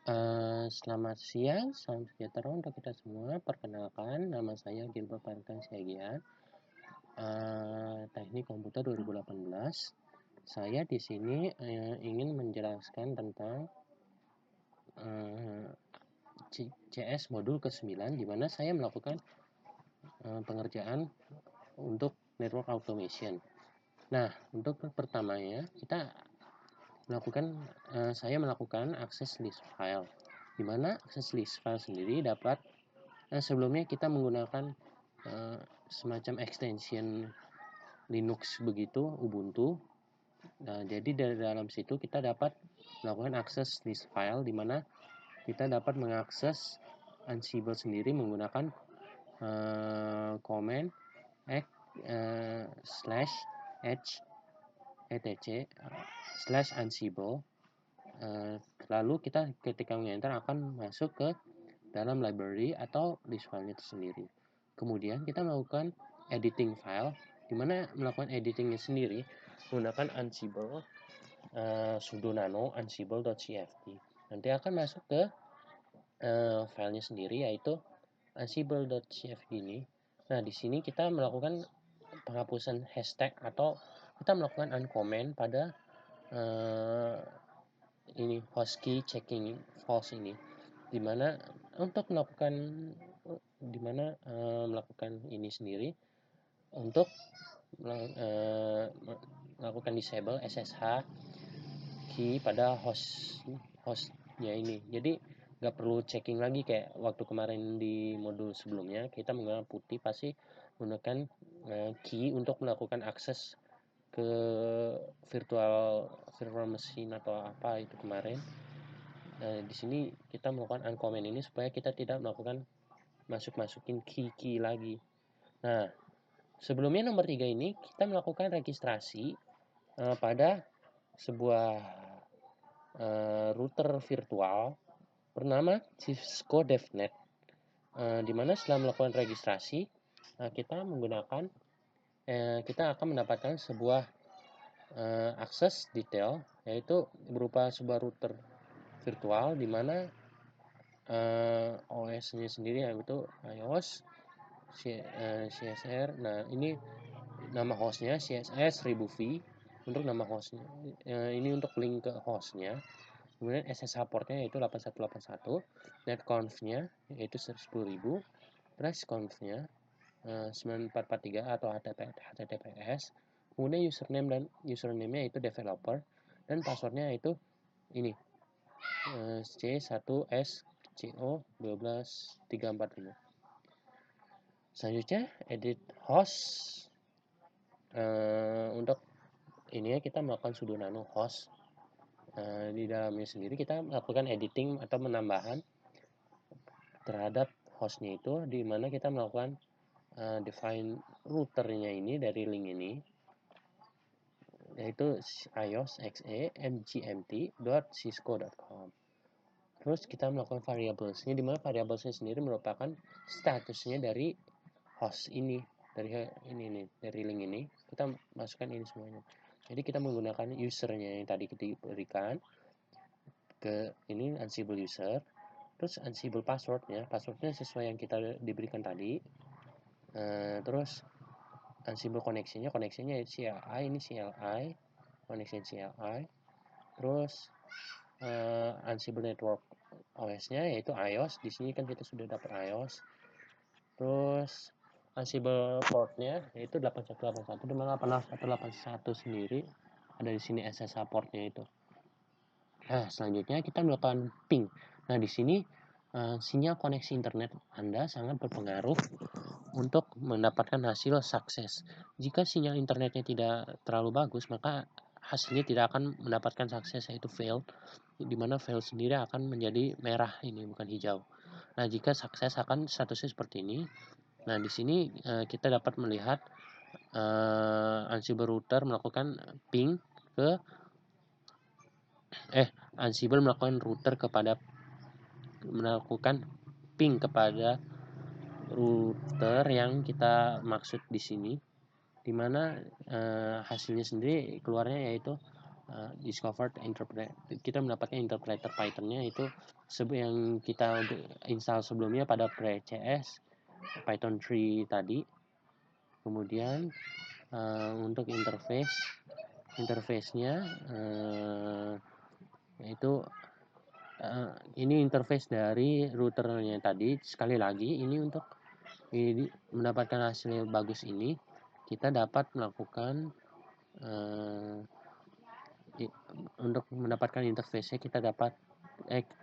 Selamat siang, salam sejahtera untuk kita semua. Perkenalkan, nama saya Gilbert Parkan Siagian, Teknik Komputer 2018. Saya di sini ingin menjelaskan tentang CS modul ke-9, di mana saya melakukan pengerjaan untuk network automation. Nah, untuk pertamanya saya melakukan akses list file, di mana akses list file sendiri dapat sebelumnya kita menggunakan semacam extension Linux begitu, Ubuntu. Nah, jadi dari dalam situ kita dapat melakukan akses list file, di mana kita dapat mengakses Ansible sendiri menggunakan command slash h etc slash Ansible. Lalu kita ketika mengenter akan masuk ke dalam library atau list file itu sendiri. Kemudian kita melakukan editing file, di mana melakukan editingnya sendiri menggunakan Ansible sudo nano ansible.cft. Nanti akan masuk ke filenya sendiri, yaitu ansible.cft ini. Nah, di sini kita melakukan penghapusan hashtag atau kita melakukan uncomment pada ini hotkey checking false ini, dimana untuk melakukan ini sendiri untuk melakukan disable SSH key pada hostnya ini. Jadi nggak perlu checking lagi kayak waktu kemarin di modul sebelumnya kita menggunakan putih, pasti menggunakan key untuk melakukan akses ke virtual machine atau apa itu kemarin. Di sini kita melakukan uncomment ini supaya kita tidak melakukan masukin key lagi. Nah, sebelumnya nomor 3 ini kita melakukan registrasi pada sebuah router virtual bernama Cisco DevNet, di mana setelah melakukan registrasi kita akan mendapatkan sebuah akses detail, yaitu berupa sebuah router virtual di mana OS-nya sendiri yaitu iOS, CSR. Nah, ini nama hostnya CSS 1000V untuk nama hostnya. Ini untuk link ke hostnya. Kemudian SSH portnya yaitu 8181, netconf-nya yaitu 10.000, trashconf-nya 9443 atau HTTPS. Kemudian username-nya yaitu developer, dan passwordnya yaitu ini C1SCO12345. Selanjutnya edit host. Untuk ini kita melakukan sudo nano host. Di dalamnya sendiri kita melakukan editing atau menambahan terhadap hostnya itu, di mana kita melakukan define routernya ini dari link ini, yaitu iosxe.mgmt.cisco.com. Terus kita melakukan variablesnya, di mana variablesnya sendiri merupakan statusnya dari host ini, dari link ini kita masukkan ini semuanya. Jadi kita menggunakan usernya yang tadi kita berikan ke ini Ansible user, terus Ansible passwordnya sesuai yang kita diberikan tadi. Terus Ansible koneksinya CLI, ini CLI, connection CLI. Terus Ansible network OS-nya yaitu iOS. Di sini kan kita sudah dapat iOS. Terus Ansible portnya yaitu 8181, di mana 8181 sendiri ada di sini SSH portnya itu. Nah, selanjutnya kita melakukan ping. Nah, di sini sinyal koneksi internet Anda sangat berpengaruh untuk mendapatkan hasil sukses. Jika sinyal internetnya tidak terlalu bagus, maka hasilnya tidak akan mendapatkan sukses, yaitu fail, di mana fail sendiri akan menjadi merah ini, bukan hijau. Nah, jika sukses akan statusnya seperti ini. Nah, di sini kita dapat melihat Ansible router melakukan ping ke Ansible melakukan ping kepada router yang kita maksud di sini, di mana hasilnya sendiri keluarnya yaitu discovered kita mendapatkan interpreter Python-nya itu yang kita install sebelumnya pada pre-CS Python 3 tadi. Kemudian untuk interface-nya yaitu ini interface dari routernya tadi. Sekali lagi ini untuk mendapatkan hasil bagus ini kita dapat melakukan untuk mendapatkan interface-nya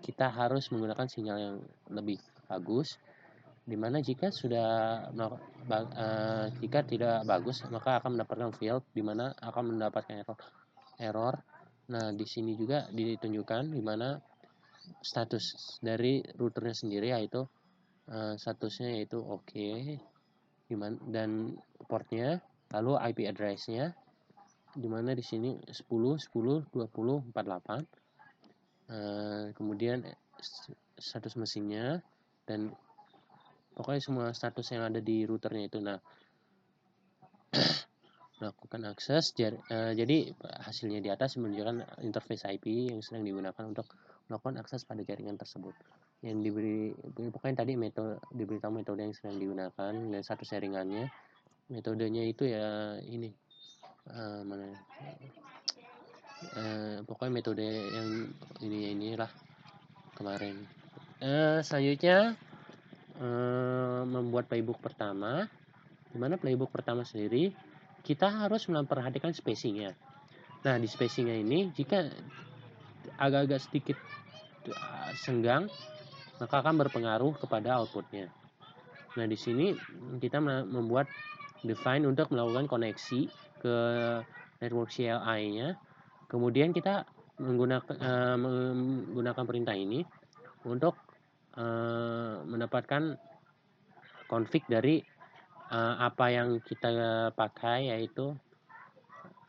kita harus menggunakan sinyal yang lebih bagus, dimana jika tidak bagus maka akan mendapatkan failed, dimana akan mendapatkan error. Nah di sini juga ditunjukkan dimana status dari routernya sendiri yaitu statusnya yaitu oke, dan portnya, lalu IP address-nya dimana di sini 10 10 20 48, kemudian status mesinnya dan pokoknya semua status yang ada di routernya itu. Nah melakukan akses, jadi hasilnya di atas menunjukkan interface IP yang sedang digunakan untuk melakukan akses pada jaringan tersebut. Yang pokoknya tadi diberitahu metode yang sedang digunakan dan satu jaringannya. Metodenya itu ya ini pokoknya metode yang inilah kemarin. Selanjutnya membuat playbook pertama, dimana playbook pertama sendiri kita harus memperhatikan spacingnya. Nah di spacingnya ini jika agak-agak sedikit senggang maka akan berpengaruh kepada outputnya. Nah di sini kita membuat define untuk melakukan koneksi ke network CLI-nya. Kemudian kita menggunakan perintah ini untuk mendapatkan config dari apa yang kita pakai, yaitu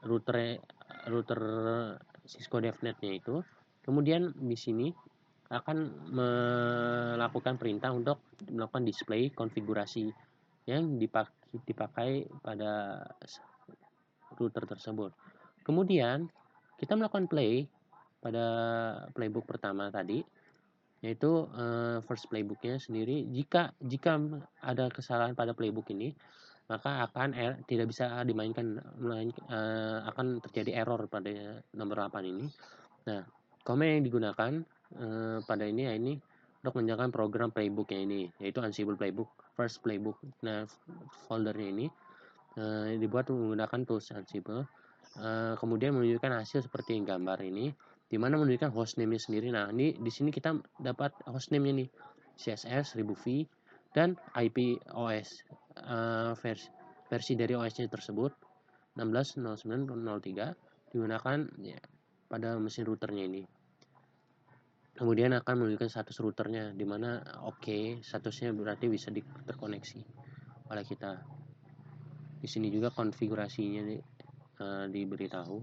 router Cisco DevNet-nya itu. Kemudian di sini akan melakukan perintah untuk melakukan display konfigurasi yang dipakai pada router tersebut. Kemudian kita melakukan play pada playbook pertama tadi, yaitu first playbooknya sendiri. Jika ada kesalahan pada playbook ini maka akan tidak bisa dimainkan, akan terjadi error pada nomor 8 ini. Nah command yang digunakan pada ini ya ini untuk menjalankan program playbooknya ini, yaitu Ansible playbook first playbook. Nah foldernya ini dibuat menggunakan tools Ansible, kemudian menunjukkan hasil seperti yang gambar ini, dimana menunjukkan hostname-nya sendiri. Nah ini di sini kita dapat hostname-nya nih CSS 1000V dan IP OS, versi dari OS-nya tersebut 16.09.03 digunakan ya, pada mesin routernya ini. Kemudian akan menunjukkan status routernya, dimana oke, statusnya berarti bisa terkoneksi oleh kita. Di sini juga konfigurasinya diberitahu.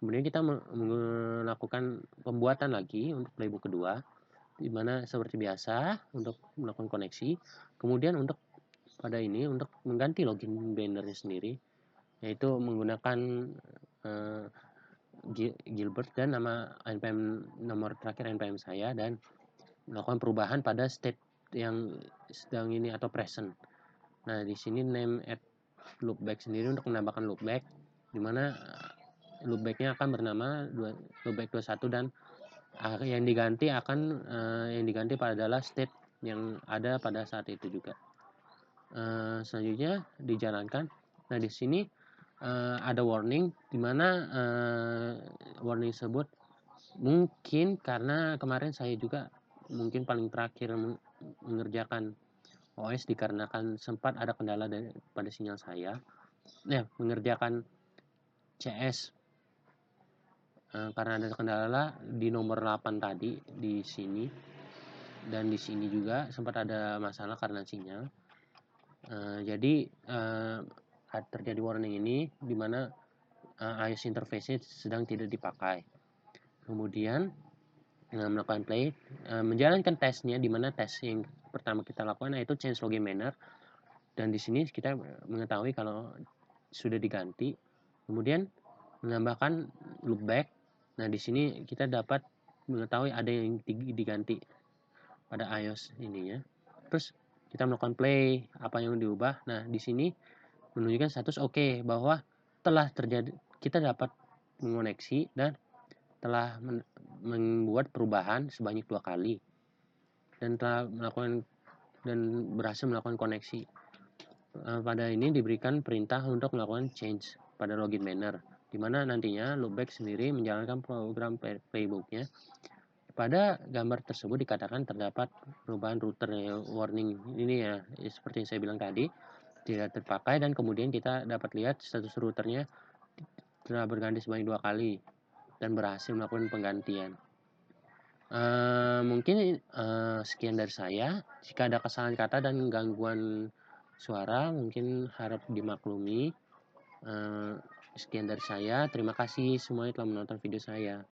Kemudian kita melakukan pembuatan lagi untuk playbook kedua, dimana seperti biasa untuk melakukan koneksi. Kemudian untuk pada ini untuk mengganti login bannernya sendiri, yaitu menggunakan Gilbert dan nomor terakhir npm saya, dan melakukan perubahan pada state yang sedang ini atau present. Nah di sini name add loopback sendiri untuk menambahkan loopback, dimana loopbacknya akan bernama loopback 21 dan yang diganti adalah state yang ada pada saat itu juga. Selanjutnya dijalankan. Nah di sini ada warning, dimana warning tersebut mungkin karena kemarin saya juga mungkin paling terakhir mengerjakan OS dikarenakan sempat ada kendala pada sinyal saya. Nah mengerjakan CS karena ada kendala di nomor 8 tadi di sini, dan di sini juga sempat ada masalah karena sinyal. Jadi terjadi warning ini di mana iOS interface-nya sedang tidak dipakai. Kemudian melakukan play, menjalankan tesnya, di mana tes yang pertama kita lakukan yaitu change login banner, dan di sini kita mengetahui kalau sudah diganti. Kemudian menambahkan loopback Nah, di sini kita dapat mengetahui ada yang diganti pada iOS ininya. Terus kita melakukan play, apa yang diubah. Nah, di sini menunjukkan status oke, bahwa telah terjadi, kita dapat mengoneksi dan telah membuat perubahan sebanyak 2 kali dan telah melakukan dan berhasil melakukan koneksi. Pada ini diberikan perintah untuk melakukan change pada login manner, di mana nantinya loopback sendiri menjalankan program playbooknya. Pada gambar tersebut dikatakan terdapat perubahan router warning ini ya, seperti yang saya bilang tadi, tidak terpakai, dan kemudian kita dapat lihat status routernya telah berganti sebanyak 2 kali dan berhasil melakukan penggantian. Mungkin sekian dari saya. Jika ada kesalahan kata dan gangguan suara mungkin harap dimaklumi. Sekian dari saya. Terima kasih semuanya telah menonton video saya.